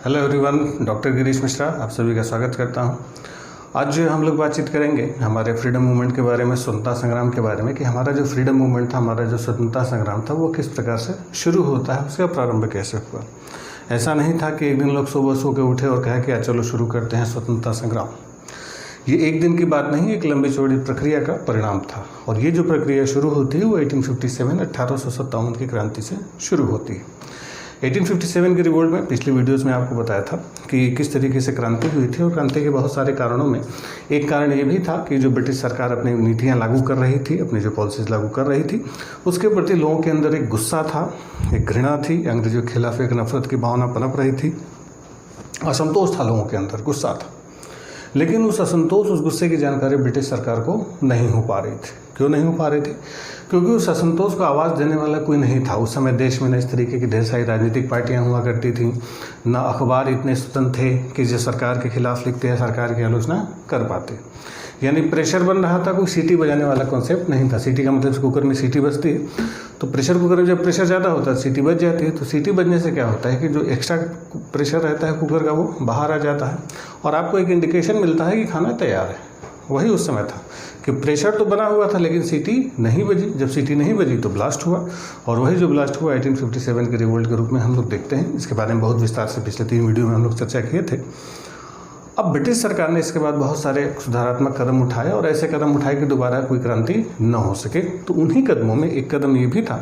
Hello everyone, doctor Girish Mishra आप सभी का स्वागत करता हूं। आज हम लोग बातचीत करेंगे हमारे फ्रीडम मूवमेंट के बारे में, स्वतंत्रता संग्राम के बारे में कि हमारा जो फ्रीडम मूवमेंट था, हमारा जो स्वतंत्रता संग्राम था वो किस प्रकार से शुरू होता है, उसका प्रारंभ कैसे हुआ। ऐसा नहीं था कि एक दिन लोग सुबह सो के उठे और कहा कि चलो शुरू करते हैं स्वतंत्रता संग्राम। ये एक दिन की बात नहीं, एक लंबी चौड़ी प्रक्रिया का परिणाम था। और ये जो प्रक्रिया शुरू होती है वो 1857 की क्रांति से शुरू होती है। 1857 के रिवोल्ट में पिछली वीडियोस में आपको बताया था कि किस तरीके से क्रांति हुई थी, और क्रांति के बहुत सारे कारणों में एक कारण ये भी था कि जो ब्रिटिश सरकार अपनी नीतियां लागू कर रही थी, अपनी जो पॉलिसीज लागू कर रही थी, उसके प्रति लोगों के अंदर एक गुस्सा था, एक घृणा थी, अंग्रेजों के खिलाफ एक नफरत की भावना पनप रही थी, असंतोष था लोगों के अंदर, गुस्सा था। लेकिन उस असंतोष, उस गुस्से की जानकारी ब्रिटिश सरकार को नहीं हो पा रही थी। क्यों नहीं हो पा रही थी? क्योंकि उस असंतोष को आवाज़ देने वाला कोई नहीं था। उस समय देश में न इस तरीके की ढेर सारी राजनीतिक पार्टियां हुआ करती थीं, न अखबार इतने स्वतंत्र थे कि जो सरकार के खिलाफ लिखते हैं सरकार की आलोचना कर पाते। यानी प्रेशर बन रहा था, कोई सीटी बजाने वाला कॉन्सेप्ट नहीं था। सीटी का मतलब कुकर में सीटी बजती है, तो प्रेशर कुकर में जब प्रेशर ज़्यादा होता है सीटी बज जाती है। तो सीटी बजने से क्या होता है कि जो एक्स्ट्रा प्रेशर रहता है कुकर का वो बाहर आ जाता है और आपको एक इंडिकेशन मिलता है कि खाना तैयार है। वही उस समय था कि प्रेशर तो बना हुआ था लेकिन सीटी नहीं बजी। जब सीटी नहीं बजी तो ब्लास्ट हुआ, और वही जो ब्लास्ट हुआ 1857 के रिवोल्ट के रूप में हम लोग देखते हैं। इसके बारे में बहुत विस्तार से पिछले 3 वीडियो में हम लोग चर्चा किए थे। अब ब्रिटिश सरकार ने इसके बाद बहुत सारे सुधारात्मक कदम उठाए, और ऐसे कदम उठाए कि दोबारा कोई क्रांति न हो सके। तो उन्हीं कदमों में एक कदम ये भी था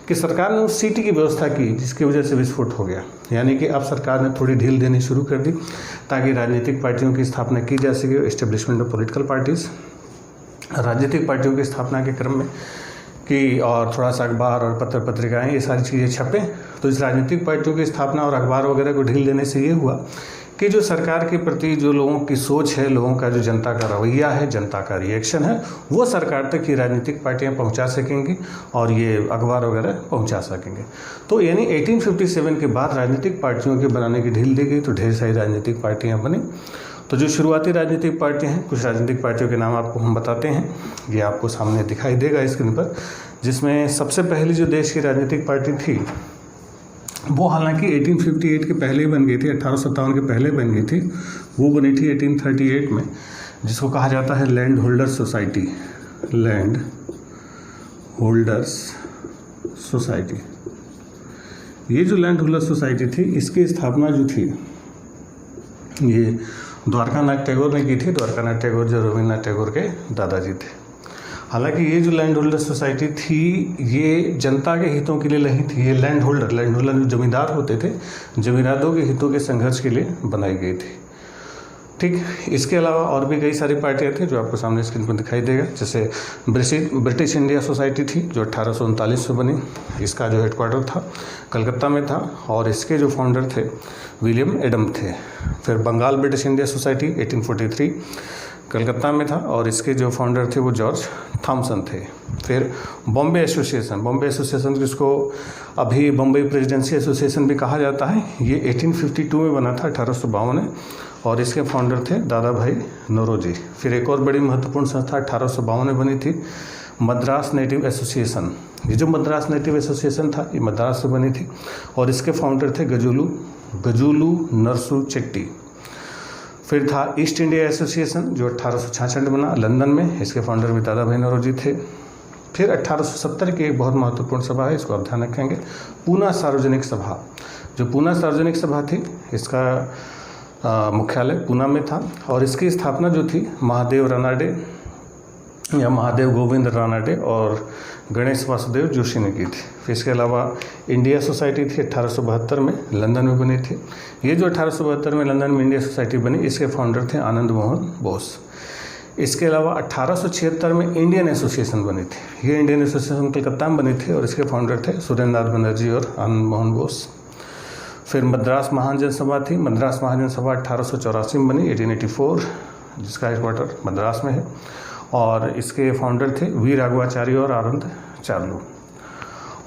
कि सरकार ने उस सीटी की व्यवस्था की जिसकी वजह से विस्फोट हो गया। यानी कि अब सरकार ने थोड़ी ढील देनी शुरू कर दी ताकि राजनीतिक पार्टियों की स्थापना की जा सके। एस्टेब्लिशमेंट ऑफ पॉलिटिकल पार्टीज, राजनीतिक पार्टियों की स्थापना के क्रम में कि और थोड़ा सा अखबार और पत्र पत्रिकाएँ ये सारी चीज़ें छपें। तो इस राजनीतिक पार्टियों की स्थापना और अखबार वगैरह को ढील देने से ये हुआ कि जो सरकार के प्रति जो लोगों की सोच है, लोगों का जो जनता का रवैया है, जनता का रिएक्शन है, वो सरकार तक ये राजनीतिक पार्टियां पहुंचा सकेंगी और ये अखबार वगैरह पहुंचा सकेंगे। तो यानी 1857 के बाद राजनीतिक पार्टियों के बनाने की ढील दी गई, तो ढेर सारी राजनीतिक पार्टियां बनी। तो जो शुरुआती राजनीतिक पार्टियां हैं, कुछ राजनीतिक पार्टियों के नाम आपको हम बताते हैं, ये आपको सामने दिखाई देगा स्क्रीन पर। जिसमें सबसे पहली जो देश की राजनीतिक पार्टी थी वो हालांकि 1858 के पहले ही बन गई थी, 1857 के पहले बन गई थी। वो बनी थी 1838 में, जिसको कहा जाता है land holders society. Land holders society, ये जो लैंड होल्डर्स सोसाइटी थी, इसकी स्थापना जो थी ये द्वारकानाथ टैगोर ने की थी। द्वारकानाथ टैगोर जो रविन्द्रनाथ टैगोर के दादाजी थे। हालांकि ये जो लैंड होल्डर सोसाइटी थी ये जनता के हितों के लिए नहीं थी। ये लैंड होल्डर जो जमींदार होते थे, जमींदारों के हितों के संघर्ष के लिए बनाई गई थी। ठीक, इसके अलावा और भी कई सारी पार्टियां थी जो आपको सामने स्क्रीन पर दिखाई देगा। जैसे ब्रिटिश इंडिया सोसाइटी थी जो 1839 में बनी। इसका जो हेडक्वार्टर था कलकत्ता में था, और इसके जो फाउंडर थे विलियम एडम थे। फिर Bengal British India society 1843 Calcutta में था, और इसके जो फाउंडर थे वो जॉर्ज थॉमसन थे। फिर बॉम्बे एसोसिएशन जिसको अभी बम्बई प्रेसिडेंसी एसोसिएशन भी कहा जाता है, ये 1852 में बना था, 1852 में, और इसके फाउंडर थे दादा भाई नौरोजी। फिर एक और बड़ी महत्वपूर्ण संस्था 1852 में बनी थी, मद्रास नेटिव एसोसिएशन। ये जो मद्रास नेटिव एसोसिएशन था ये मद्रास से बनी थी, और इसके फाउंडर थे गजूलू नरसू चेट्टी। फिर था ईस्ट इंडिया एसोसिएशन जो 1866 में बना लंदन में। इसके फाउंडर भी दादा भाई नौरोजी थे। फिर 1870 की एक बहुत महत्वपूर्ण सभा है, इसको आप ध्यान रखेंगे, पूना सार्वजनिक सभा। जो पूना सार्वजनिक सभा थी इसका मुख्यालय पूना में था, और इसकी स्थापना जो थी महादेव रानाडे या महादेव गोविंद रानाडे और गणेश वासुदेव जोशी ने की थी। फिर इसके अलावा इंडिया सोसाइटी थी 1872 में, लंदन में बनी थी। ये जो 1872 में लंदन में इंडिया सोसाइटी बनी, इसके फाउंडर थे आनंद मोहन बोस। इसके अलावा 1876 में इंडियन एसोसिएशन बनी थी। ये इंडियन एसोसिएशन कलकत्ता में बनी थी, और इसके फाउंडर थे सुरेंद्रनाथ बनर्जी और आनंद मोहन बोस। फिर मद्रास महाजन सभा थी। मद्रास महाजन सभा 1884 में बनी, 1884, जिसका हेडक्वार्टर मद्रास में है, और इसके फाउंडर थे वी राघवाचार्य और आनंद चार्लू।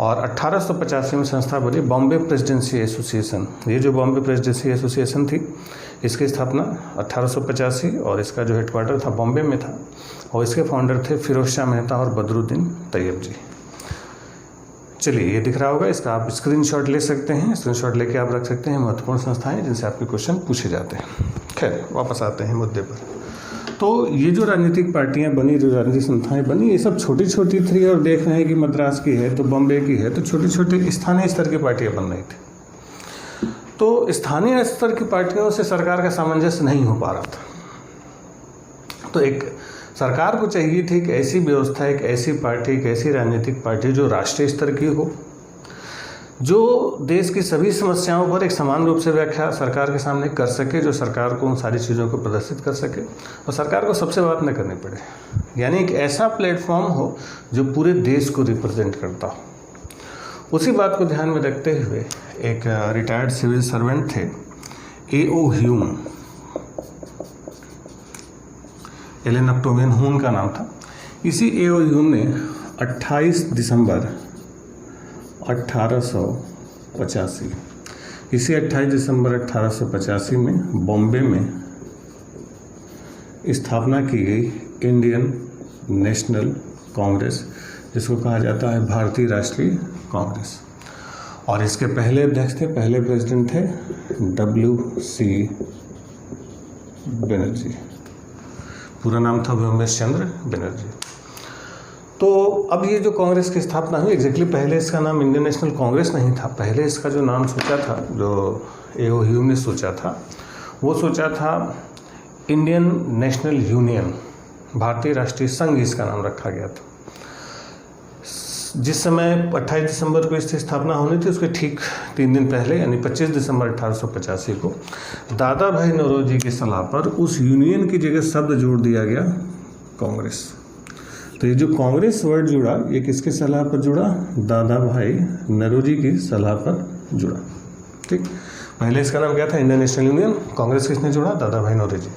और 1885 में संस्था बनी बॉम्बे प्रेसिडेंसी एसोसिएशन। ये जो बॉम्बे प्रेसिडेंसी एसोसिएशन थी इसकी स्थापना 1885, और इसका जो हेडक्वार्टर था बॉम्बे में था, और इसके फाउंडर थे फिरोज शाह मेहता और बदरुद्दीन तैयब जी। चलिए, ये दिख रहा होगा, इसका आप स्क्रीनशॉट ले सकते हैं। स्क्रीनशॉट लेके आप रख सकते हैं महत्वपूर्ण संस्थाएं जिनसे आपके क्वेश्चन पूछे जाते हैं। खैर, वापस आते हैं मुद्दे पर। तो ये जो राजनीतिक पार्टियां बनी, जो राजनीतिक संस्थाएं बनी, ये सब छोटी छोटी थी और देख रहे हैं कि मद्रास की है तो बॉम्बे की है, तो छोटी छोटी स्थानीय स्तर की पार्टियां बन रही थी। तो स्थानीय स्तर की पार्टियों से सरकार का सामंजस्य नहीं हो पा रहा था। तो एक सरकार को चाहिए थी कि ऐसी व्यवस्था, एक ऐसी पार्टी, एक ऐसी राजनीतिक पार्टी जो राष्ट्रीय स्तर की हो, जो देश की सभी समस्याओं पर एक समान रूप से व्याख्या सरकार के सामने कर सके, जो सरकार को उन सारी चीज़ों को प्रदर्शित कर सके और सरकार को सबसे बात न करनी पड़े। यानी एक ऐसा प्लेटफॉर्म हो जो पूरे देश को रिप्रेजेंट करता हो। उसी बात को ध्यान में रखते हुए एक रिटायर्ड सिविल सर्वेंट थे, A.O. Hume, Elon Octavian Hume का नाम था। इसी A.O. ह्यूम ने 28 दिसंबर 1885 इसी 28 दिसंबर 1885 में बॉम्बे में स्थापना की गई इंडियन नेशनल कांग्रेस, जिसको कहा जाता है भारतीय राष्ट्रीय कांग्रेस। और इसके पहले अध्यक्ष थे, पहले प्रेसिडेंट थे W.C. बनर्जी। पूरा नाम था व्योमेश चंद्र बनर्जी। तो अब ये जो कांग्रेस की स्थापना हुई, एग्जैक्टली पहले इसका नाम इंडियन नेशनल कांग्रेस नहीं था। पहले इसका जो नाम सोचा था, जो A.O. ह्यूम ने सोचा था, वो सोचा था इंडियन नेशनल यूनियन, भारतीय राष्ट्रीय संघ इसका नाम रखा गया था। जिस समय 28 दिसंबर को इसकी स्थापना होनी थी, उसके ठीक 3 दिन पहले यानी 25 दिसंबर 1885 को दादा भाई नौरोजी की सलाह पर उस यूनियन की जगह शब्द जोड़ दिया गया कांग्रेस। तो ये जो कांग्रेस वर्ड जुड़ा, ये किसकी सलाह पर जुड़ा? दादा भाई नौरोजी की सलाह पर जुड़ा। ठीक, पहले इसका नाम क्या था? Indian national union. कांग्रेस किसने जोड़ा? दादा भाई नौरोजी।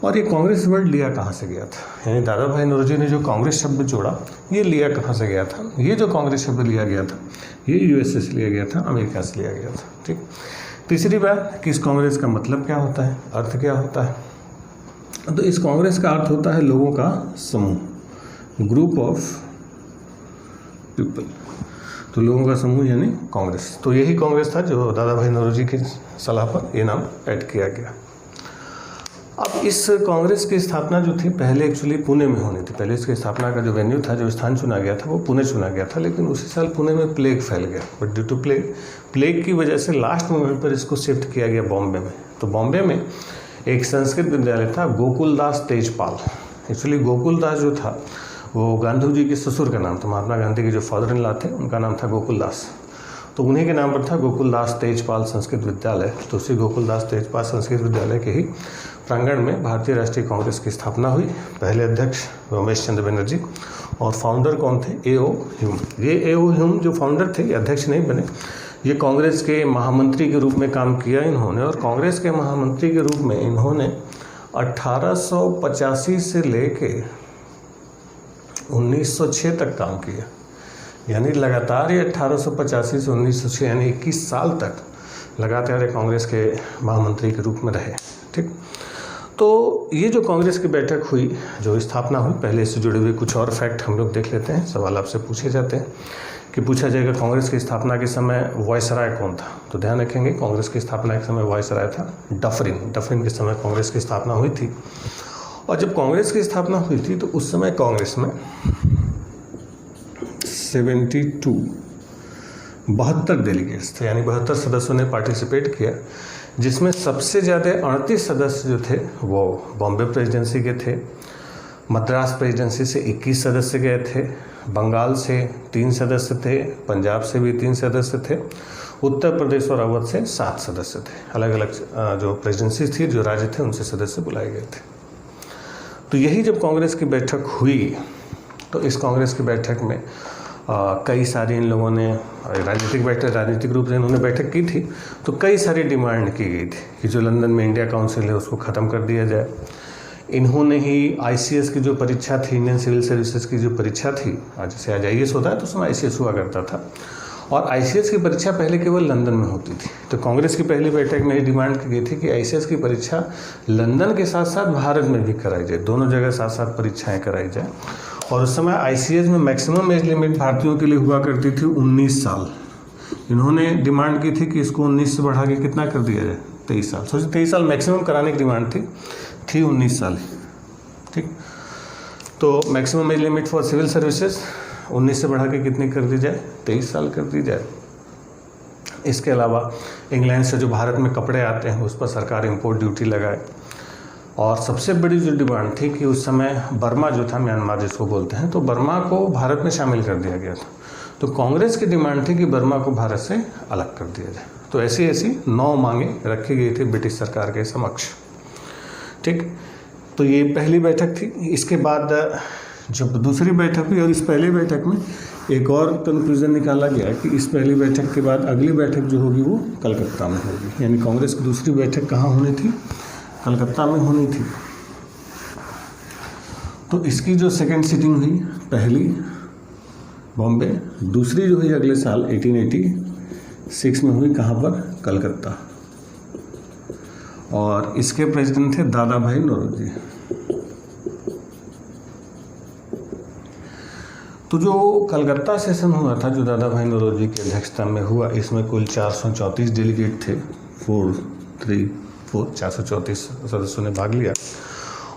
और ये कांग्रेस वर्ड लिया कहाँ से गया था? यानी दादा भाई नौरोजी ने जो कांग्रेस शब्द जोड़ा, ये लिया कहाँ से गया था? ये जो कांग्रेस शब्द लिया गया था, ये USA से लिया गया था, अमेरिका से लिया गया था। ठीक, तीसरी बात कि इस कांग्रेस का मतलब क्या होता है, अर्थ क्या होता है? तो इस कांग्रेस का अर्थ होता है लोगों का समूह, ग्रुप ऑफ पीपल। तो लोगों का समूह यानी कांग्रेस। तो यही कांग्रेस था जो दादा भाई नौरोजी की सलाह पर ये नाम ऐड किया गया। अब इस कांग्रेस की स्थापना जो थी, पहले एक्चुअली पुणे में होनी थी। पहले इसकी स्थापना का जो वेन्यू था, जो स्थान चुना गया था, वो पुणे चुना गया था। लेकिन उसी साल पुणे में प्लेग फैल गया, बट ड्यू टू प्लेग की वजह से लास्ट मोमेंट पर इसको शिफ्ट किया गया बॉम्बे में। तो बॉम्बे में एक संस्कृत विद्यालय था, गोकुलदास तेजपाल। एक्चुअली गोकुलदास जो था वो गांधी जी के ससुर का नाम था। महात्मा गांधी के जो फादर इन लॉ थे, उनका नाम था गोकुलदास। तो उन्हीं के नाम पर था गोकुलदास तेजपाल संस्कृत विद्यालय। तो उसी गोकुलदास तेजपाल संस्कृत विद्यालय के ही प्रांगण में भारतीय राष्ट्रीय कांग्रेस की स्थापना हुई। पहले अध्यक्ष व्योमेश चंद्र बनर्जी और फाउंडर कौन थे? A.O. ह्यूम। ये A.O. ह्यूम जो फाउंडर थे, ये अध्यक्ष नहीं बने, ये कांग्रेस के महामंत्री के रूप में काम किया इन्होंने। और कांग्रेस के महामंत्री के रूप में इन्होंने 1885 से लेके 1906 तक काम किया। यानी लगातार ये 1885 से 1906 यानी 21 साल तक लगातार कांग्रेस के महामंत्री के रूप में रहे। ठीक, तो ये जो कांग्रेस की बैठक हुई, जो स्थापना हुई, पहले इससे जुड़े हुए कुछ और फैक्ट हम लोग देख लेते हैं। सवाल आपसे पूछे जाते हैं कि पूछा जाएगा कांग्रेस की स्थापना के समय वायसराय कौन था? तो ध्यान रखेंगे, कांग्रेस की स्थापना के समय वायसराय था डफरिन के समय कांग्रेस की स्थापना हुई थी। और जब कांग्रेस की स्थापना हुई थी तो उस समय कांग्रेस में 72 डेलीगेट्स थे, यानी 72 सदस्यों ने पार्टिसिपेट किया, जिसमें सबसे ज़्यादा 38 सदस्य जो थे वो बॉम्बे प्रेसिडेंसी के थे। मद्रास प्रेसिडेंसी से 21 सदस्य गए थे, बंगाल से 3 सदस्य थे, पंजाब से भी 3 सदस्य थे, उत्तर प्रदेश और अवध से 7 सदस्य थे। अलग अलग जो प्रेसिडेंसी थी, जो राज्य थे, उनसे सदस्य बुलाए गए थे। तो यही जब कांग्रेस की बैठक हुई, तो इस कांग्रेस की बैठक में कई सारी इन लोगों ने राजनीतिक रूप से इन्होंने बैठक की थी। तो कई सारी डिमांड की गई थी कि जो लंदन में इंडिया काउंसिल है उसको ख़त्म कर दिया जाए। इन्होंने ही ICS की जो परीक्षा थी, इंडियन सिविल सर्विसेज की जो परीक्षा थी, जैसे आज IAS होता है तो उसमें ICS हुआ करता था, और ICS की परीक्षा पहले केवल लंदन में होती थी। तो कांग्रेस की पहली बैठक में ये डिमांड की गई थी कि ICS की परीक्षा लंदन के साथ साथ भारत में भी कराई जाए, दोनों जगह साथ साथ परीक्षाएं कराई जाए। और उस समय ICS में मैक्सिमम एज लिमिट भारतीयों के लिए हुआ करती थी 19 साल। इन्होंने डिमांड की थी कि इसको 19 से बढ़ा के कितना कर दिया जाए, 23 साल। सोचिए 23 साल मैक्सिमम कराने की डिमांड थी 19 साल। ठीक, तो maximum age limit for civil services 19 से बढ़ा के कितनी कर दी जाए, 23 साल कर दी जाए। इसके अलावा इंग्लैंड से जो भारत में कपड़े आते हैं उस पर सरकार इंपोर्ट ड्यूटी लगाए। और सबसे बड़ी जो डिमांड थी कि उस समय बर्मा जो था, म्यांमार जिसको बोलते हैं, तो बर्मा को भारत में शामिल कर दिया गया था। तो कांग्रेस की डिमांड थी कि बर्मा को भारत से अलग कर दिया जाए। तो ऐसी ऐसी 9 मांगे रखी गई थी ब्रिटिश सरकार के समक्ष। ठीक, तो ये पहली बैठक थी। इसके बाद जब दूसरी बैठक हुई और इस पहली बैठक में एक और कंक्लूजन निकाला गया कि इस पहली बैठक के बाद अगली बैठक जो होगी वो कलकत्ता में होगी। यानी कांग्रेस की दूसरी बैठक कहाँ होनी थी, कलकत्ता में होनी थी। तो इसकी जो सेकंड सिटिंग हुई, पहली बॉम्बे, दूसरी जो हुई अगले साल 1886 में हुई कहाँ पर, कलकत्ता। और इसके प्रेसिडेंट थे दादा भाई नौरोजी। तो जो कलकत्ता सेशन हुआ था, जो दादा भाई नौरोजी की अध्यक्षता में हुआ, इसमें कुल 434 डेलीगेट थे, 434 सदस्यों ने भाग लिया।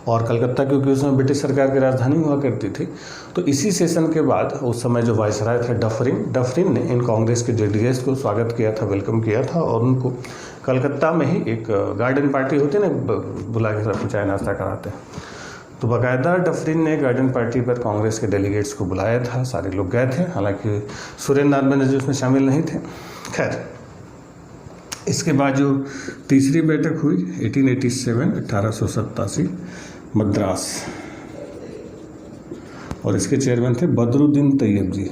और कलकत्ता क्योंकि उसमें ब्रिटिश सरकार की राजधानी हुआ करती थी, तो इसी सेशन के बाद उस समय जो वायसराय थे डफरिन ने इन कांग्रेस के डेलीगेट्स को स्वागत किया था, वेलकम किया था, और उनको कलकत्ता में ही एक गार्डन पार्टी होती है ना, बुला के सब चाय नाश्ता कराते हैं, तो बाकायदा डफरिन ने गार्डन पार्टी पर कांग्रेस के डेलीगेट्स को बुलाया था। सारे लोग गए थे, हालांकि सुरेंद्र नाथ बनर्जी उसमें शामिल नहीं थे। खैर, इसके बाद जो तीसरी बैठक हुई 1887 मद्रास, और इसके चेयरमैन थे बदरुद्दीन तैयब जी।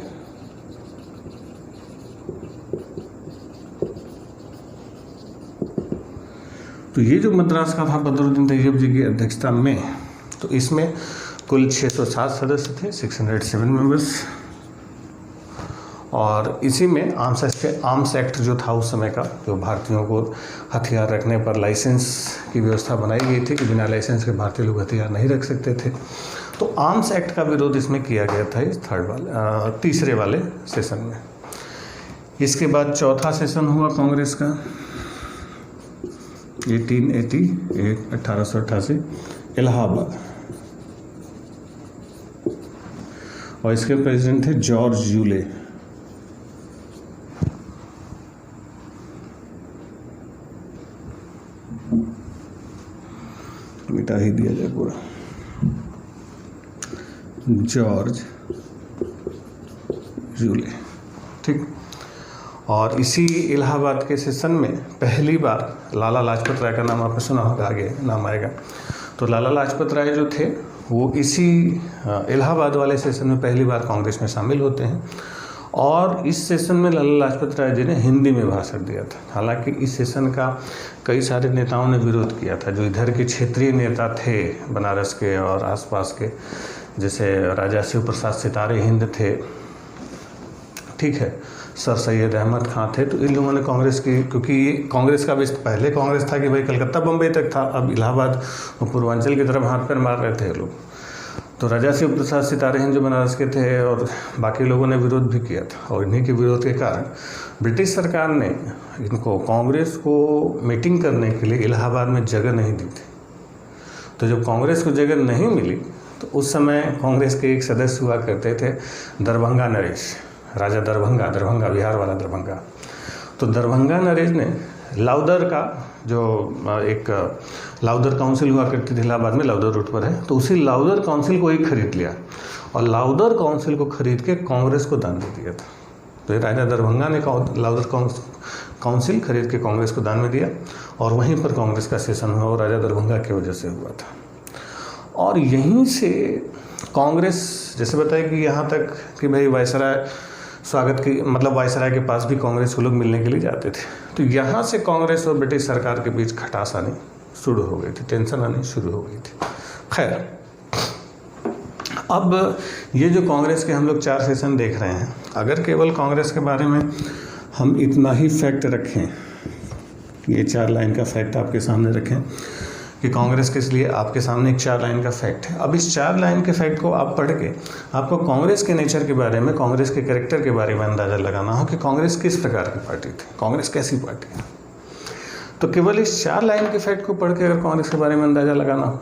तो ये जो मद्रास का था बदरुद्दीन तैयब जी की अध्यक्षता में, तो इसमें कुल 607 सदस्य थे, 607 मेंबर्स। और इसी में आर्म्स एक्ट जो था उस समय का, जो भारतीयों को हथियार रखने पर लाइसेंस की व्यवस्था बनाई गई थी कि बिना लाइसेंस के भारतीय लोग हथियार नहीं रख सकते थे। तो आर्म्स एक्ट का विरोध इसमें किया गया था इस तीसरे वाले सेशन में। इसके बाद चौथा सेशन हुआ कांग्रेस का 1888 इलाहाबाद, और इसके प्रेसिडेंट थे जॉर्ज यूले। मिटा ही दिया जाए पूरा, जॉर्ज यूले। ठीक, और इसी इलाहाबाद के सेशन में पहली बार लाला लाजपत राय का नाम आपने सुना होगा, आगे नाम आएगा। तो लाला लाजपत राय जो थे वो इसी इलाहाबाद वाले सेशन में पहली बार कांग्रेस में शामिल होते हैं। और इस सेशन में लाला लाजपत राय जी ने हिंदी में भाषण दिया था। हालांकि इस सेशन का कई सारे नेताओं ने विरोध किया था, जो इधर के क्षेत्रीय नेता थे बनारस के और आसपास के, जैसे राजा शिव प्रसाद सितारे हिंद थे, ठीक है, सर सैयद अहमद खां थे। तो इन लोगों ने कांग्रेस की, क्योंकि ये कांग्रेस का पहले कांग्रेस था कि भाई कलकत्ता बम्बई तक था, अब इलाहाबाद और पूर्वांचल की तरफ हाथ पैर मार रहे थे लोग। तो राजा शिव प्रसाद सितारे हिंद जो बनारस के थे और बाकी लोगों ने विरोध भी किया था, और इन्हीं के विरोध के कारण ब्रिटिश सरकार ने इनको कांग्रेस को मीटिंग करने के लिए इलाहाबाद में जगह नहीं दी थी। तो जब कांग्रेस को जगह नहीं मिली तो उस समय कांग्रेस के एक सदस्य हुआ करते थे दरभंगा नरेश, राजा दरभंगा बिहार वाला दरभंगा। तो दरभंगा नरेश ने लाउदर का जो एक लाउदर काउंसिल हुआ करती थी इलाहाबाद में, लाउदर रोड पर है, तो उसी लाउदर काउंसिल को ही खरीद लिया और लाउदर काउंसिल को खरीद के कांग्रेस को दान दे दिया था। तो ये राजा दरभंगा ने लाउदर काउंसिल खरीद के कांग्रेस को दान में दिया, और वहीं पर कांग्रेस का सेशन हुआ, और राजा दरभंगा की वजह से हुआ था। और यहीं से कांग्रेस, जैसे बताया कि यहाँ तक कि भाई वायसराय स्वागत की, मतलब वायसराय के पास भी कांग्रेस को लोग मिलने के लिए जाते थे। तो यहाँ से कांग्रेस और ब्रिटिश सरकार के बीच खटास आनी शुरू हो गई थी, टेंशन आनी शुरू हो गई थी। खैर, अब ये जो कांग्रेस के हम लोग 4 सेशन देख रहे हैं, अगर केवल कांग्रेस के बारे में हम इतना ही फैक्ट रखें, ये 4 लाइन का फैक्ट आपके सामने रखें कि कांग्रेस किस लिए, आपके सामने एक 4 लाइन का फैक्ट है। अब इस 4 लाइन के फैक्ट को आप पढ़ के आपको कांग्रेस के नेचर के बारे में, कांग्रेस के कैरेक्टर के बारे में अंदाज़ा लगाना हो कि कांग्रेस किस प्रकार की पार्टी थी, कांग्रेस कैसी पार्टी है। तो केवल इस 4 लाइन के फैक्ट को पढ़ के अगर कांग्रेस के बारे में अंदाज़ा लगाना हो,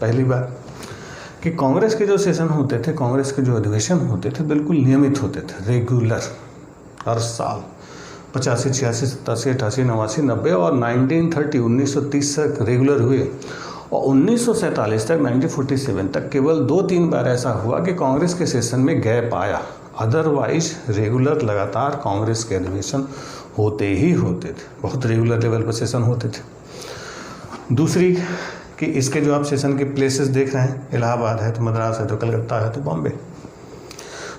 पहली बात कि कांग्रेस के जो सेशन होते थे, कांग्रेस के जो अधिवेशन होते थे, बिल्कुल नियमित होते थे, रेगुलर, हर साल 85, 86, 87, 88, 89, 90 और 1930 तक रेगुलर हुए और 1947 तक 1947 तक केवल 2-3 बार ऐसा हुआ कि कांग्रेस के सेशन में गैप आया। अदरवाइज रेगुलर लगातार कांग्रेस के अधिवेशन होते ही होते थे, बहुत रेगुलर लेवल पर सेशन होते थे। दूसरी कि इसके जो आप सेशन के प्लेसेस देख रहे हैं, इलाहाबाद है तो मद्रास है तो कलकत्ता है तो बॉम्बे,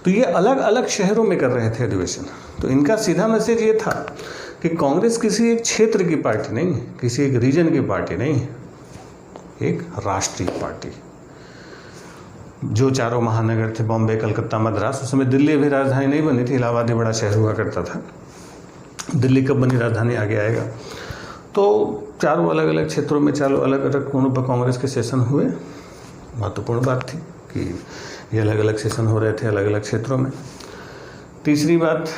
तो ये अलग अलग शहरों में कर रहे थे अधिवेशन। तो इनका सीधा मैसेज ये था कि कांग्रेस किसी एक क्षेत्र की पार्टी नहीं है, किसी एक रीजन की पार्टी नहीं है, एक राष्ट्रीय पार्टी। जो 4 महानगर थे, बॉम्बे, कलकत्ता, मद्रास, उस समय दिल्ली भी राजधानी नहीं बनी थी, इलाहाबाद ही बड़ा शहर हुआ करता था। दिल्ली कब बनी राजधानी आगे आएगा। तो 4 अलग अलग क्षेत्रों में 4 अलग अलग कोनों पर कांग्रेस के सेशन हुए। महत्वपूर्ण बात थी कि ये अलग अलग सेशन हो रहे थे अलग अलग क्षेत्रों में। तीसरी बात,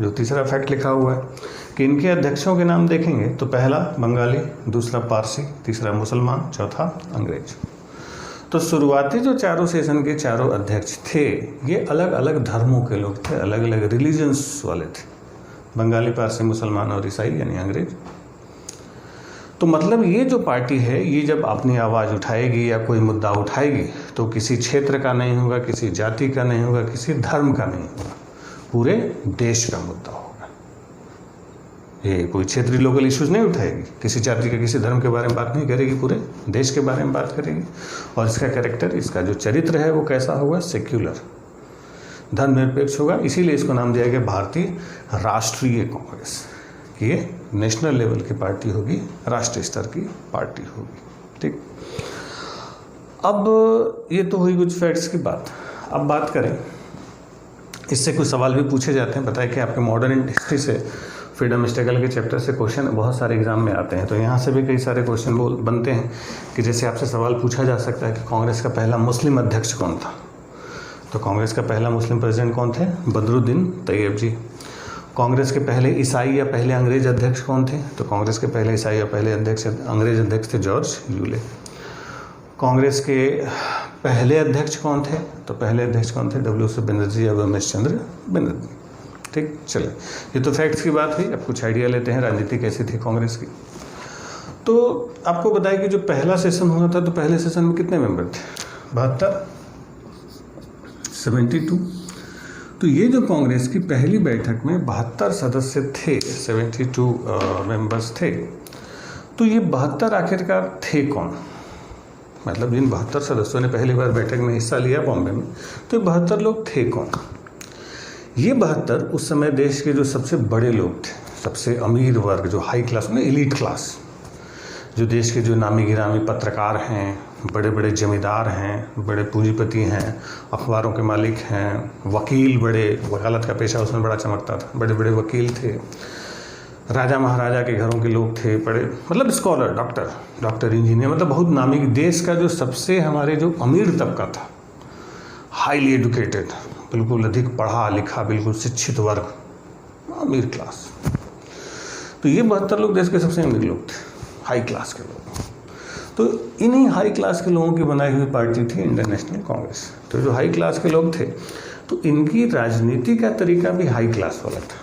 जो तीसरा फैक्ट लिखा हुआ है कि इनके अध्यक्षों के नाम देखेंगे तो पहला बंगाली, दूसरा पारसी, तीसरा मुसलमान, चौथा अंग्रेज। तो शुरुआती जो 4 सेशन के 4 अध्यक्ष थे, ये अलग अलग धर्मों के लोग थे, अलग अलग रिलीजन्स वाले थे, बंगाली, पारसी, मुसलमान और ईसाई यानी अंग्रेज। तो मतलब ये जो पार्टी है, ये जब अपनी आवाज़ उठाएगी या कोई मुद्दा उठाएगी तो किसी क्षेत्र का नहीं होगा, किसी जाति का नहीं होगा, किसी धर्म का नहीं होगा, पूरे देश का मुद्दा होगा। ये कोई क्षेत्रीय लोकल इश्यूज नहीं उठाएगी, किसी जाति के किसी धर्म के बारे में बात नहीं करेगी, पूरे देश के बारे में बात करेगी। और इसका कैरेक्टर, इसका जो चरित्र है वो कैसा होगा, सेक्युलर, धर्मनिरपेक्ष होगा। इसीलिए इसको नाम दिया गया भारतीय राष्ट्रीय कांग्रेस। ये नेशनल लेवल की पार्टी होगी, राष्ट्रीय स्तर की पार्टी होगी। ठीक, अब ये तो हुई कुछ फैक्ट्स की बात। अब बात करें, इससे कुछ सवाल भी पूछे जाते हैं। बताए कि आपके मॉडर्न हिस्ट्री से, फ्रीडम स्ट्रगल के चैप्टर से क्वेश्चन बहुत सारे एग्जाम में आते हैं, तो यहाँ से भी कई सारे क्वेश्चन बनते हैं कि जैसे आपसे सवाल पूछा जा सकता है कि कांग्रेस का पहला मुस्लिम अध्यक्ष कौन था। तो कांग्रेस का पहला मुस्लिम प्रेसिडेंट कौन थे, बदरुद्दीन तैयब जी। कांग्रेस के पहले ईसाई या पहले अंग्रेज अध्यक्ष कौन थे, तो कांग्रेस के पहले ईसाई या पहले अंग्रेज अध्यक्ष थे जॉर्ज यूले। कांग्रेस के पहले अध्यक्ष कौन थे, तो पहले अध्यक्ष कौन थे, W.C. बनर्जी या रमेश चंद्र बनर्जी। ठीक, चलिए, ये तो फैक्ट्स की बात हुई। अब कुछ आइडिया लेते हैं राजनीति कैसी थी कांग्रेस की। तो आपको बताया कि जो पहला सेशन हुआ था, तो पहले सेशन में कितने मेंबर थे, 72, 72। तो ये जो कांग्रेस की पहली बैठक में 72 सदस्य थे, 72 मेंबर्स थे। तो ये 72 आखिरकार थे कौन, मतलब जिन 72 सदस्यों ने पहली बार बैठक में हिस्सा लिया बॉम्बे में, तो ये 72 लोग थे कौन। ये 72 उस समय देश के जो सबसे बड़े लोग थे, सबसे अमीर वर्ग, जो हाई क्लास में एलीट क्लास, जो देश के जो नामी गिरामी पत्रकार हैं, बड़े बड़े जमींदार हैं, बड़े पूंजीपति हैं, अखबारों के मालिक हैं, वकील, बड़े वकालत का पेशा उसमें बड़ा चमकता था, बड़े बड़े वकील थे, राजा महाराजा के घरों के लोग थे, बड़े मतलब स्कॉलर, डॉक्टर, इंजीनियर, मतलब बहुत नामी, देश का जो सबसे हमारे जो अमीर तबका था, हाईली एजुकेटेड, बिल्कुल अधिक पढ़ा लिखा, बिल्कुल शिक्षित वर्ग, अमीर क्लास। तो ये 72 लोग देश के सबसे अमीर लोग थे, हाई क्लास के लोग। तो इन्हीं हाई क्लास के लोगों की बनाई हुई पार्टी थी इंडियन नेशनल कांग्रेस। तो जो हाई क्लास के लोग थे, तो इनकी राजनीति का तरीका भी हाई क्लास वाला था।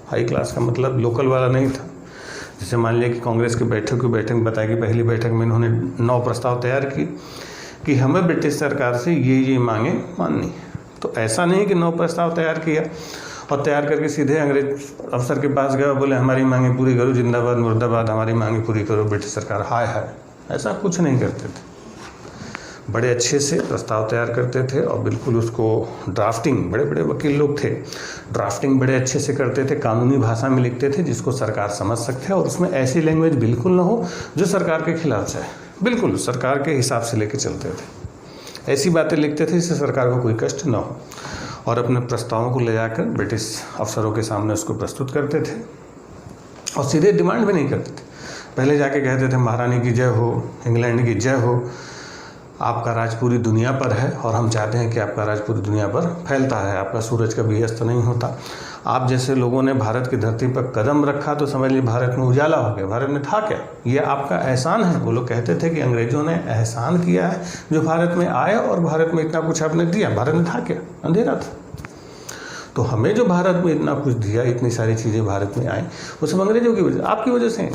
हाई क्लास का मतलब लोकल वाला नहीं था। जैसे मान लिया कि कांग्रेस की बैठक बताया कि पहली बैठक में इन्होंने 9 प्रस्ताव तैयार किए कि हमें ब्रिटिश सरकार से ये मांगे माननी। तो ऐसा नहीं कि 9 प्रस्ताव तैयार किया और तैयार करके सीधे अंग्रेज अफसर के पास गया, बोले हमारी मांगे पूरी करो, जिंदाबाद मुर्दाबाद, हमारी मांगे पूरी करो ब्रिटिश सरकार, हाय हाय। ऐसा कुछ नहीं करते थे, बड़े अच्छे से प्रस्ताव तैयार करते थे और बिल्कुल उसको ड्राफ्टिंग, बड़े बड़े वकील लोग थे, ड्राफ्टिंग बड़े अच्छे से करते थे, कानूनी भाषा में लिखते थे जिसको सरकार समझ सकते और उसमें ऐसी लैंग्वेज बिल्कुल ना हो जो सरकार के खिलाफ जाए, बिल्कुल सरकार के हिसाब से लेके चलते थे। ऐसी बातें लिखते थे जिससे सरकार को कोई कष्ट ना हो, और अपने प्रस्तावों को ले जाकर ब्रिटिश अफसरों के सामने उसको प्रस्तुत करते थे और सीधे डिमांड भी नहीं करते थे। पहले जाके कहते थे महारानी की जय हो, इंग्लैंड की जय हो, आपका राज पूरी दुनिया पर है और हम चाहते हैं कि आपका राज पूरी दुनिया पर फैलता है, आपका सूरज कभी अस्त नहीं होता। आप जैसे लोगों ने भारत की धरती पर कदम रखा तो समझ लीजिए भारत में उजाला हो गया। भारत में था क्या? ये आपका एहसान है। वो लोग कहते थे कि अंग्रेजों ने एहसान किया है जो भारत में आए और भारत में इतना कुछ आपने दिया। भारत में था क्या? अंधेरा था। तो हमें जो भारत में इतना कुछ दिया, इतनी सारी चीज़ें भारत में आई, वो सब अंग्रेजों की वजह, आपकी वजह से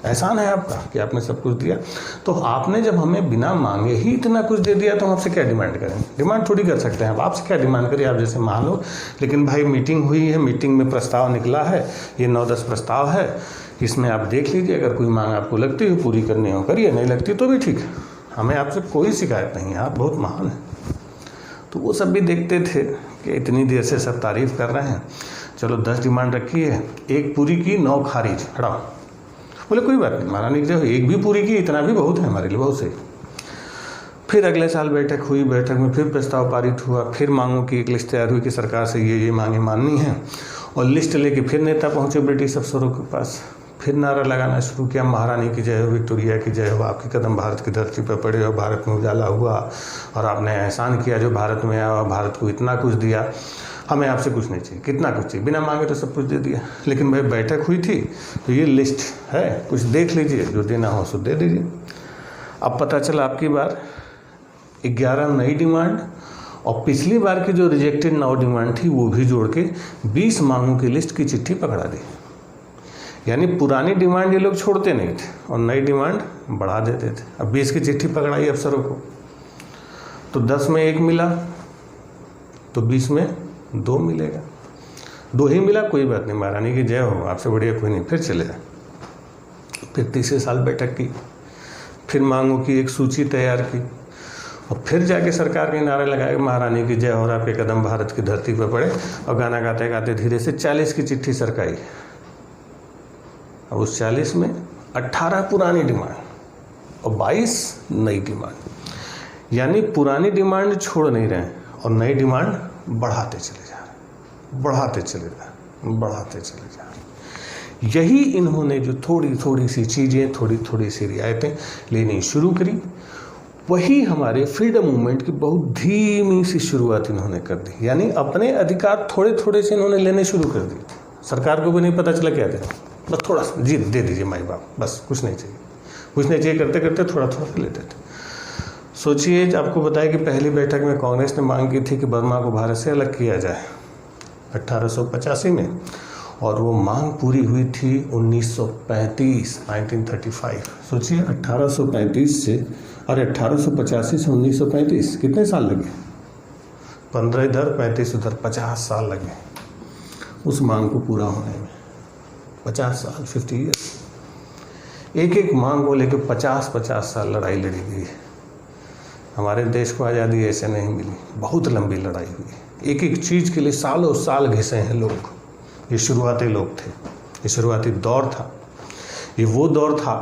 एहसान है आपका कि आपने सब कुछ दिया। तो आपने जब हमें बिना मांगे ही इतना कुछ दे दिया तो हम आपसे क्या डिमांड करेंगे? डिमांड थोड़ी कर सकते हैं। अब आपसे क्या डिमांड करिए, आप जैसे मान लो। लेकिन भाई मीटिंग हुई है, मीटिंग में प्रस्ताव निकला है, ये 9-10 प्रस्ताव है, इसमें आप देख लीजिए, अगर कोई मांग आपको लगती हो पूरी करनी हो करिए, नहीं लगती तो भी ठीक है, हमें आपसे कोई शिकायत नहीं है, आप बहुत महान हैं। तो वो सब भी देखते थे कि इतनी देर से सब तारीफ़ कर रहे हैं, चलो 10 डिमांड रखी है, एक पूरी की 9 खारिज, हटाओ। बोले कोई बात नहीं महारानी की जब एक भी पूरी की, इतना भी बहुत है हमारे लिए, बहुत सही। फिर अगले साल बैठक हुई, बैठक में फिर प्रस्ताव पारित हुआ, फिर मांगों की एक लिस्ट तैयार हुई कि सरकार से ये मांगें माननी है, और लिस्ट लेके फिर नेता पहुंचे ब्रिटिश अफसरों के पास, फिर नारा लगाना शुरू किया, महारानी की जय हो, विक्टोरिया की जय हो, आपके कदम भारत की धरती पर पड़े हो, भारत में उजाला हुआ और आपने एहसान किया जो भारत में आया, भारत को इतना कुछ दिया, हमें आपसे कुछ नहीं चाहिए। कितना कुछ चाहिए? बिना मांगे तो सब कुछ दे दिया। लेकिन भाई बैठक हुई थी तो ये लिस्ट है, कुछ देख लीजिए, जो देना हो सो दे दीजिए। अब पता चला आपकी बार 11 नई डिमांड और पिछली बार की जो रिजेक्टेड 9 डिमांड थी वो भी जोड़ के 20 मांगों की लिस्ट की चिट्ठी पकड़ा दी। यानी पुरानी डिमांड ये लोग छोड़ते नहीं थे और नई डिमांड बढ़ा देते थे। अब 20 की चिट्ठी पकड़ाई अफसरों को, तो 10 में 1 मिला तो 20 में 2 मिलेगा, 2 ही मिला, कोई बात नहीं, महारानी की जय हो, आपसे बढ़िया कोई नहीं, फिर चले जाए। फिर तीसरे साल बैठक की, फिर मांगों की एक सूची तैयार की और फिर जाके सरकार के नारे लगाए महारानी की जय हो, आपके कदम भारत की धरती पर पड़े, और गाना गाते गाते धीरे से 40 की चिट्ठी सरकाई। अब उस 40 में 18 पुरानी डिमांड और 22 नई डिमांड, यानी पुरानी डिमांड छोड़ नहीं रहे और नई डिमांड बढ़ाते चले जा रहे, बढ़ाते चले जा रहे, बढ़ाते चले जा रहे। यही इन्होंने जो थोड़ी थोड़ी सी चीज़ें, थोड़ी थोड़ी सी रियायतें लेनी शुरू करी, वही हमारे फ्रीडम मूवमेंट की बहुत धीमी सी शुरुआत इन्होंने कर दी। यानी अपने अधिकार थोड़े थोड़े से इन्होंने लेने शुरू कर दिए। सरकार को भी नहीं पता चला क्या देना, बस थोड़ा सा जी दे दीजिए माई बाप, बस कुछ नहीं चाहिए, कुछ नहीं चाहिए, करते करते थोड़ा थोड़ा सा लेते थे। सोचिए, आपको बताया कि पहली बैठक में कांग्रेस ने मांग की थी कि बर्मा को भारत से अलग किया जाए 1885 में, और वो मांग पूरी हुई थी 1935। सोचिए 1835 से, अरे 1885 से 1935 कितने साल लगे? 15 इधर 35 उधर, 50 साल लगे उस मांग को पूरा होने में। 50 साल, 50 ईयर्स। एक एक मांग को लेकर 50-50 साल लड़ाई लड़ी गई। हमारे देश को आज़ादी ऐसे नहीं मिली, बहुत लंबी लड़ाई हुई, एक एक चीज़ के लिए सालों साल घिसे हैं लोग। ये शुरुआती लोग थे, ये शुरुआती दौर था। ये वो दौर था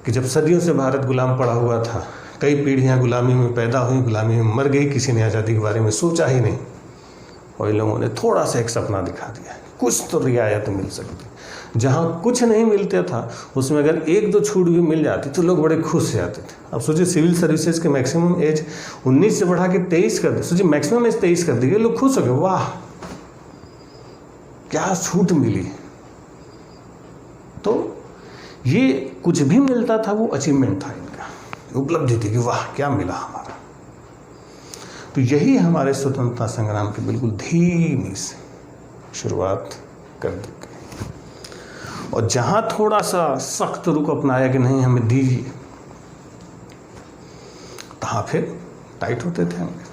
कि जब सदियों से भारत गुलाम पड़ा हुआ था, कई पीढ़ियां गुलामी में पैदा हुई, गुलामी में मर गई, किसी ने आज़ादी के बारे में सोचा ही नहीं, और इन लोगों ने थोड़ा सा एक सपना दिखा दिया, कुछ तो रियायत मिल सकती। जहाँ कुछ नहीं मिलता था उसमें अगर 1-2 छूट भी मिल जाती तो लोग बड़े खुश हो जाते थे। अब सोचिए, सिविल सर्विसेज के मैक्सिमम एज 19 से बढ़ा के 23 कर दी। सोचिए मैक्सिमम एज 23 कर दी, लोग खुश हो गए, वाह क्या छूट मिली। तो ये कुछ भी मिलता था वो अचीवमेंट था, इनका उपलब्धि थी कि वाह क्या मिला हमारा। तो यही हमारे स्वतंत्रता संग्राम की बिल्कुल धीमी से शुरुआत कर दी गई। और जहां थोड़ा सा सख्त रुख अपनाया कि नहीं हमें दीजिए, तहाँ फिर टाइट होते थे हमें।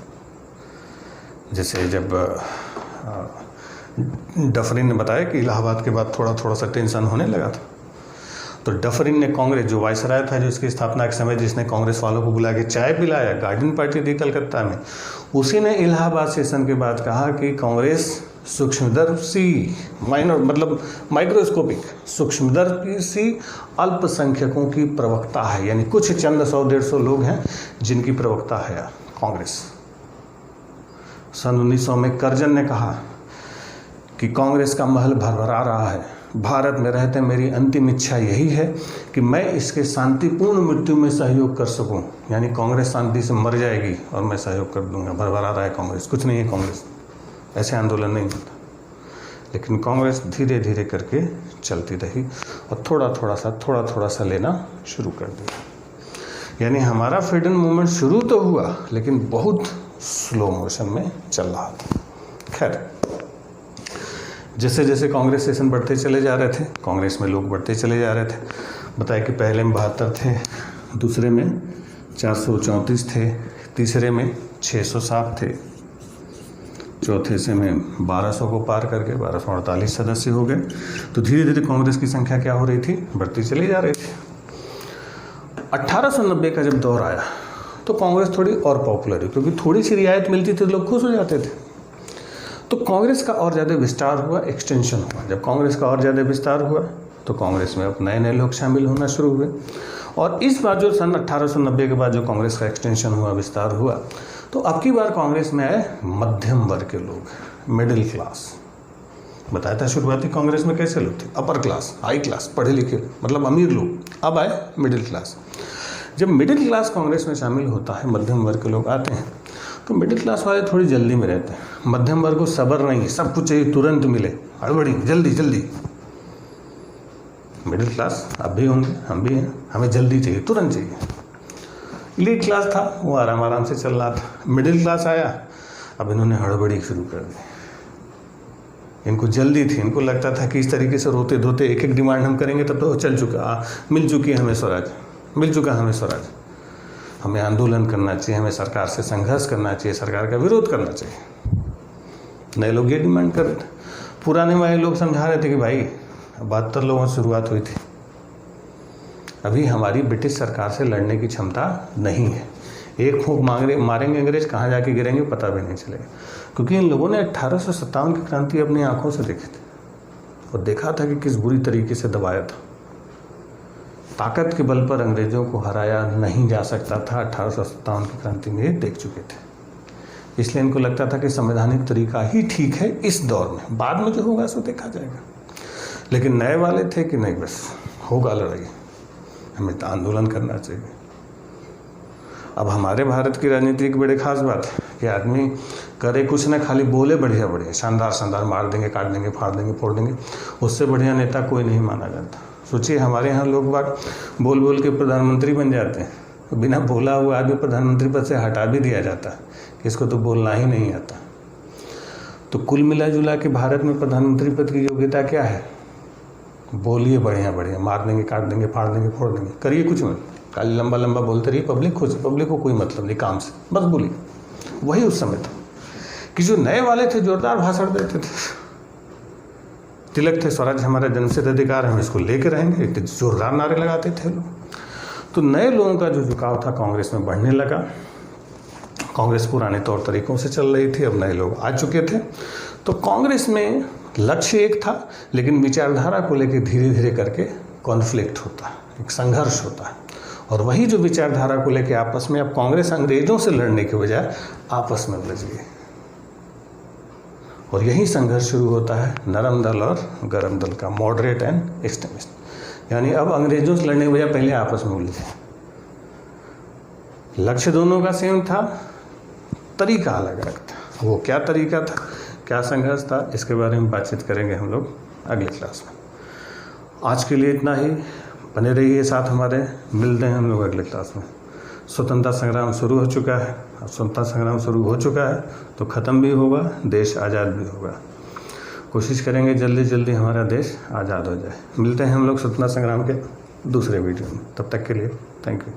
जैसे जब डफरिन ने बताया कि इलाहाबाद के बाद थोड़ा थोड़ा सा टेंशन होने लगा था, तो डफरिन ने कांग्रेस, जो वायसराय था जो इसकी स्थापना के समय जिसने कांग्रेस वालों को बुला के चाय पिलाया, गार्डन पार्टी थी कलकत्ता में, उसी ने इलाहाबाद सेशन के बाद कहा कि कांग्रेस सूक्ष्मदर्शी, माइनर मतलब माइक्रोस्कोपिक सूक्ष्मदर्शी अल्पसंख्यकों की प्रवक्ता है। यानी कुछ चंद 100-150 लोग हैं जिनकी प्रवक्ता है कांग्रेस। सन 1900 में कर्जन ने कहा कि कांग्रेस का महल भरभरा रहा है, भारत में रहते मेरी अंतिम इच्छा यही है कि मैं इसके शांतिपूर्ण मृत्यु में सहयोग कर सकूं। यानी कांग्रेस शांति से मर जाएगी और मैं सहयोग कर दूंगा। भरभरा रहा है कांग्रेस, कुछ नहीं है कांग्रेस, ऐसे आंदोलन नहीं होता। लेकिन कांग्रेस धीरे धीरे करके चलती रही और थोड़ा थोड़ा सा लेना शुरू कर दिया। यानी हमारा फ्रीडम मूवमेंट शुरू तो हुआ लेकिन बहुत स्लो मोशन में चल रहा था। खैर, जैसे जैसे कांग्रेस सेशन बढ़ते चले जा रहे थे, कांग्रेस में लोग बढ़ते चले जा रहे थे। बताया कि पहले में 72 थे, दूसरे में 434 थे, तीसरे में 607 थे, चौथे से में 1200 को पार करके 1248 सदस्य हो गए। तो धीरे धीरे कांग्रेस की संख्या क्या हो रही थी, बढ़ती चली जा रही थी। 1890 का जब दौर आया तो कांग्रेस थोड़ी और पॉपुलर हुई, क्योंकि थोड़ी सी रियायत मिलती थी तो लोग खुश हो जाते थे। तो कांग्रेस का और ज़्यादा विस्तार हुआ, एक्सटेंशन हुआ। जब कांग्रेस का और ज़्यादा विस्तार हुआ तो कांग्रेस में अब नए नए लोग शामिल होना शुरू हुए। और इस बार जो सन 1890 के बाद जो कांग्रेस का एक्सटेंशन हुआ, विस्तार हुआ, तो अब की बार कांग्रेस में आए मध्यम वर्ग के लोग, मिडिल क्लास। बताया था शुरुआती कांग्रेस में कैसे लोग थे, अपर क्लास, हाई क्लास, पढ़े लिखे, मतलब अमीर लोग। अब आए मिडिल क्लास। जब मिडिल क्लास कांग्रेस में शामिल होता है, मध्यम वर्ग के लोग आते हैं, तो मिडिल क्लास वाले थोड़ी जल्दी में रहते हैं। मध्यम वर्ग को सब्र नहीं, सब कुछ चाहिए तुरंत मिले, हड़बड़ी, जल्दी जल्दी। मिडिल क्लास अब भी होंगे, हम भी हैं, हमें जल्दी चाहिए, तुरंत चाहिए। इलीट क्लास था, वो आराम आराम से चल रहा था। मिडिल क्लास आया, अब इन्होंने हड़बड़ी शुरू कर दी। इनको जल्दी थी, इनको लगता था कि इस तरीके से रोते धोते एक एक डिमांड हम करेंगे तब तो चल चुका, मिल चुकी हमें स्वराज, मिल चुका हमें स्वराज। हमें आंदोलन करना चाहिए, हमें सरकार से संघर्ष करना चाहिए, सरकार का विरोध करना चाहिए। नए लोग ये डिमांड कर रहे थे। पुराने वाले लोग समझा रहे थे कि भाई 72 लोगों से शुरुआत हुई थी, अभी हमारी ब्रिटिश सरकार से लड़ने की क्षमता नहीं है। एक फूंक मारेंगे अंग्रेज, कहाँ जाके गिरेंगे पता भी नहीं चलेगा। क्योंकि इन लोगों ने 1857 की क्रांति अपनी आंखों से देखी थी और देखा था कि किस बुरी तरीके से दबाया था। ताकत के बल पर अंग्रेजों को हराया नहीं जा सकता था, 1857 की क्रांति में ये देख चुके थे। इसलिए इनको लगता था कि संवैधानिक तरीका ही ठीक है इस दौर में, बाद में जो होगा सो देखा जाएगा। लेकिन नए वाले थे कि नहीं, बस होगा लड़ाई, हमें तो आंदोलन करना चाहिए। अब हमारे भारत की राजनीति की बड़ी खास बात है कि आदमी करे कुछ ना, खाली बोले बढ़िया बढ़िया, शानदार शानदार, मार देंगे, काट देंगे, फाड़ देंगे, फोड़ देंगे। उससे बढ़िया नेता कोई नहीं माना जाता। सोचिए, हमारे यहाँ लोग बाग बोल बोल के प्रधानमंत्री बन जाते हैं, बिना बोला हुआ आदमी प्रधानमंत्री पद से हटा भी दिया जाता है कि इसको तो बोलना ही नहीं आता। तो कुल मिला जुला के भारत में प्रधानमंत्री पद की योग्यता क्या है, बोलिए बढ़िया बढ़िया, मार देंगे, काट देंगे, फाड़ देंगे, फोड़ देंगे, करिए कुछ मत, खाली लंबा लंबा बोलते रहिए, पब्लिक खुश, पब्लिक को कोई मतलब नहीं काम से, बस बोलिए। वही उस समय था कि जो नए वाले थे जोरदार भाषण देते थे। तिलक थे, स्वराज हमारा जन्मसिद्ध अधिकार, हम इसको लेके रहेंगे, इतने जोरदार नारे लगाते थे लोग। तो नए लोगों का जो झुकाव था कांग्रेस में बढ़ने लगा। कांग्रेस पुराने तौर तरीकों से चल रही थी, अब नए लोग आ चुके थे। तो कांग्रेस में लक्ष्य एक था, लेकिन विचारधारा को लेकर धीरे धीरे करके कॉन्फ्लिक्ट होता है, एक संघर्ष होता है। और वही जो विचारधारा को लेकर आपस में, अब कांग्रेस अंग्रेजों से लड़ने के बजाय आपस में उलझ गई। और यही संघर्ष शुरू होता है नरम दल और गरम दल का, मॉडरेट एंड एक्सट्रीमिस्ट। यानी अब अंग्रेजों से लड़ने के बजाय पहले आपस में उलझे। लक्ष्य दोनों का सेम था, तरीका अलग अलग था। वो क्या तरीका था, क्या संघर्ष था, इसके बारे में बातचीत करेंगे हम लोग अगली क्लास में। आज के लिए इतना ही, बने रहिए साथ हमारे, मिलते हैं हम लोग अगले क्लास में। स्वतंत्रता संग्राम शुरू हो चुका है, अब स्वतंत्रता संग्राम शुरू हो चुका है तो ख़त्म भी होगा, देश आज़ाद भी होगा। कोशिश करेंगे जल्दी जल्दी हमारा देश आज़ाद हो जाए। मिलते हैं हम लोग स्वतंत्रता संग्राम के दूसरे वीडियो में, तब तक के लिए थैंक यू।